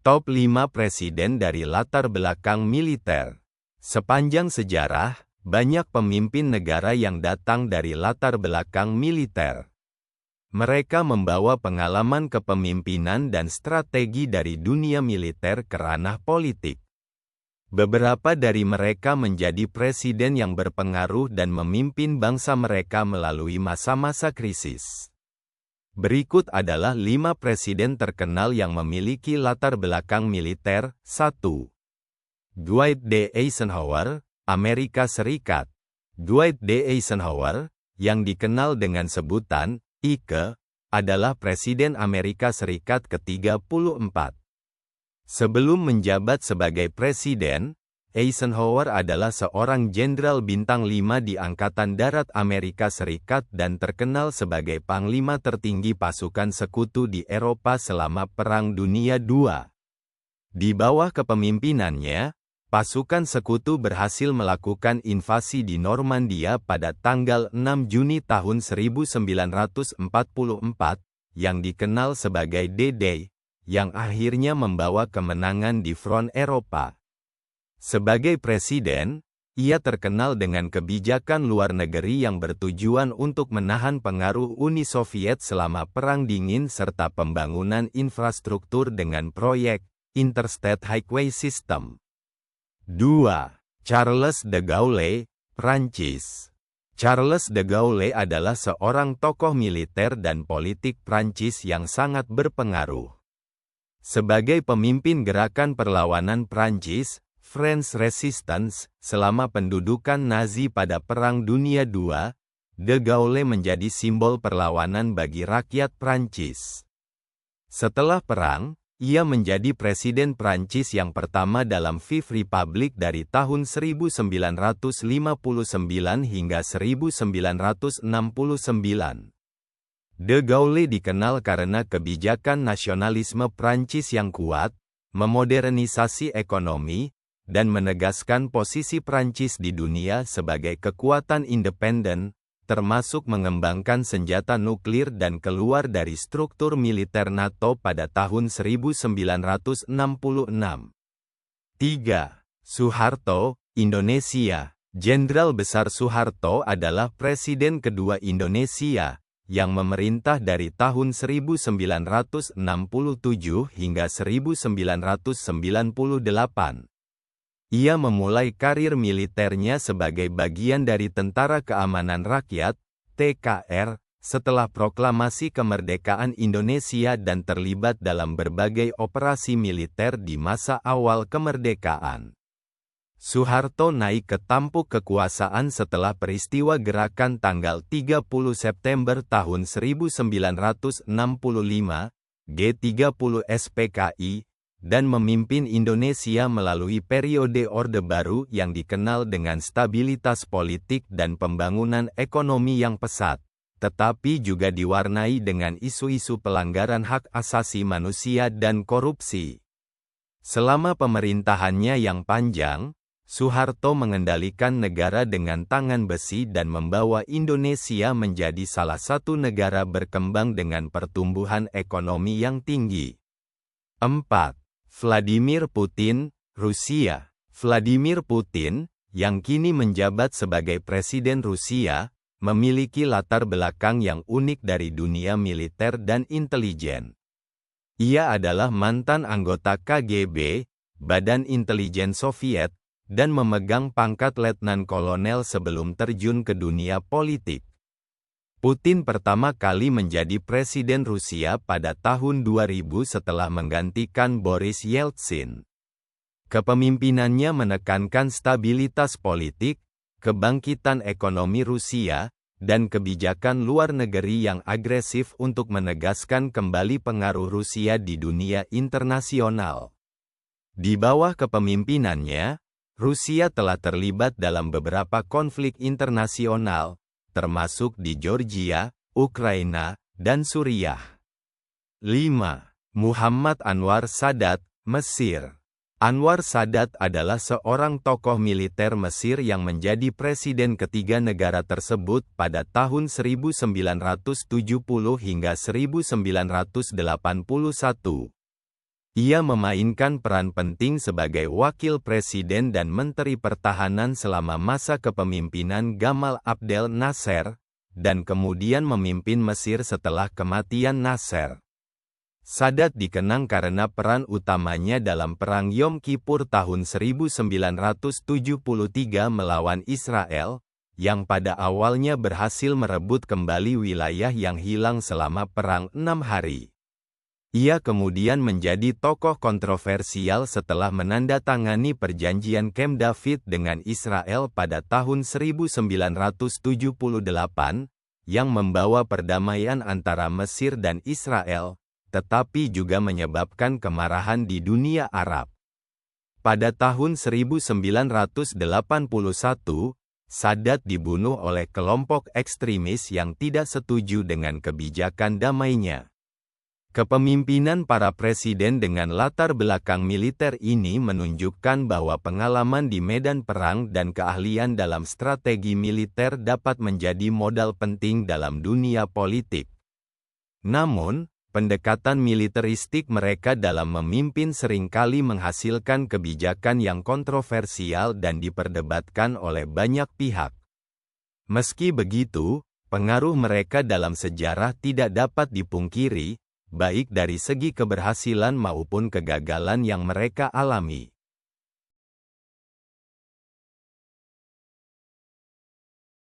Top 5 Presiden dari latar belakang militer. Sepanjang sejarah, banyak pemimpin negara yang datang dari latar belakang militer. Mereka membawa pengalaman kepemimpinan dan strategi dari dunia militer ke ranah politik. Beberapa dari mereka menjadi presiden yang berpengaruh dan memimpin bangsa mereka melalui masa-masa krisis. Berikut adalah 5 presiden terkenal yang memiliki latar belakang militer. 1. Dwight D. Eisenhower, Amerika Serikat. Dwight D. Eisenhower, yang dikenal dengan sebutan Ike, adalah Presiden Amerika Serikat ke-34. Sebelum menjabat sebagai presiden, Eisenhower adalah seorang jenderal bintang 5 di Angkatan Darat Amerika Serikat dan terkenal sebagai panglima tertinggi pasukan sekutu di Eropa selama Perang Dunia II. Di bawah kepemimpinannya, pasukan sekutu berhasil melakukan invasi di Normandia pada tanggal 6 Juni tahun 1944, yang dikenal sebagai D-Day, yang akhirnya membawa kemenangan di front Eropa. Sebagai presiden, ia terkenal dengan kebijakan luar negeri yang bertujuan untuk menahan pengaruh Uni Soviet selama Perang Dingin serta pembangunan infrastruktur dengan proyek Interstate Highway System. 2. Charles de Gaulle, Prancis. Charles de Gaulle adalah seorang tokoh militer dan politik Prancis yang sangat berpengaruh. Sebagai pemimpin gerakan perlawanan Prancis, French Resistance, selama pendudukan Nazi pada Perang Dunia II, de Gaulle menjadi simbol perlawanan bagi rakyat Prancis. Setelah perang, ia menjadi presiden Prancis yang pertama dalam Fifth Republic dari tahun 1959 hingga 1969. De Gaulle dikenal karena kebijakan nasionalisme Prancis yang kuat, memodernisasi ekonomi, dan menegaskan posisi Prancis di dunia sebagai kekuatan independen, termasuk mengembangkan senjata nuklir dan keluar dari struktur militer NATO pada tahun 1966. 3. Soeharto, Indonesia. Jenderal Besar Soeharto adalah presiden kedua Indonesia, yang memerintah dari tahun 1967 hingga 1998. Ia memulai karir militernya sebagai bagian dari Tentara Keamanan Rakyat, TKR, setelah proklamasi kemerdekaan Indonesia dan terlibat dalam berbagai operasi militer di masa awal kemerdekaan. Soeharto naik ke tampuk kekuasaan setelah peristiwa gerakan tanggal 30 September tahun 1965, G30 SPKI, dan memimpin Indonesia melalui periode Orde Baru yang dikenal dengan stabilitas politik dan pembangunan ekonomi yang pesat, tetapi juga diwarnai dengan isu-isu pelanggaran hak asasi manusia dan korupsi. Selama pemerintahannya yang panjang, Soeharto mengendalikan negara dengan tangan besi dan membawa Indonesia menjadi salah satu negara berkembang dengan pertumbuhan ekonomi yang tinggi. 4. Vladimir Putin, Rusia. Vladimir Putin, yang kini menjabat sebagai Presiden Rusia, memiliki latar belakang yang unik dari dunia militer dan intelijen. Ia adalah mantan anggota KGB, Badan Intelijen Soviet, dan memegang pangkat letnan kolonel sebelum terjun ke dunia politik. Putin pertama kali menjadi presiden Rusia pada tahun 2000 setelah menggantikan Boris Yeltsin. Kepemimpinannya menekankan stabilitas politik, kebangkitan ekonomi Rusia, dan kebijakan luar negeri yang agresif untuk menegaskan kembali pengaruh Rusia di dunia internasional. Di bawah kepemimpinannya, Rusia telah terlibat dalam beberapa konflik internasional, termasuk di Georgia, Ukraina, dan Suriah. 5. Muhammad Anwar Sadat, Mesir. Anwar Sadat adalah seorang tokoh militer Mesir yang menjadi presiden ketiga negara tersebut pada tahun 1970 hingga 1981. Ia memainkan peran penting sebagai wakil presiden dan menteri pertahanan selama masa kepemimpinan Gamal Abdel Nasser, dan kemudian memimpin Mesir setelah kematian Nasser. Sadat dikenang karena peran utamanya dalam Perang Yom Kippur tahun 1973 melawan Israel, yang pada awalnya berhasil merebut kembali wilayah yang hilang selama Perang 6 hari. Ia kemudian menjadi tokoh kontroversial setelah menandatangani perjanjian Camp David dengan Israel pada tahun 1978, yang membawa perdamaian antara Mesir dan Israel, tetapi juga menyebabkan kemarahan di dunia Arab. Pada tahun 1981, Sadat dibunuh oleh kelompok ekstremis yang tidak setuju dengan kebijakan damainya. Kepemimpinan para presiden dengan latar belakang militer ini menunjukkan bahwa pengalaman di medan perang dan keahlian dalam strategi militer dapat menjadi modal penting dalam dunia politik. Namun, pendekatan militeristik mereka dalam memimpin seringkali menghasilkan kebijakan yang kontroversial dan diperdebatkan oleh banyak pihak. Meski begitu, pengaruh mereka dalam sejarah tidak dapat dipungkiri, baik dari segi keberhasilan maupun kegagalan yang mereka alami.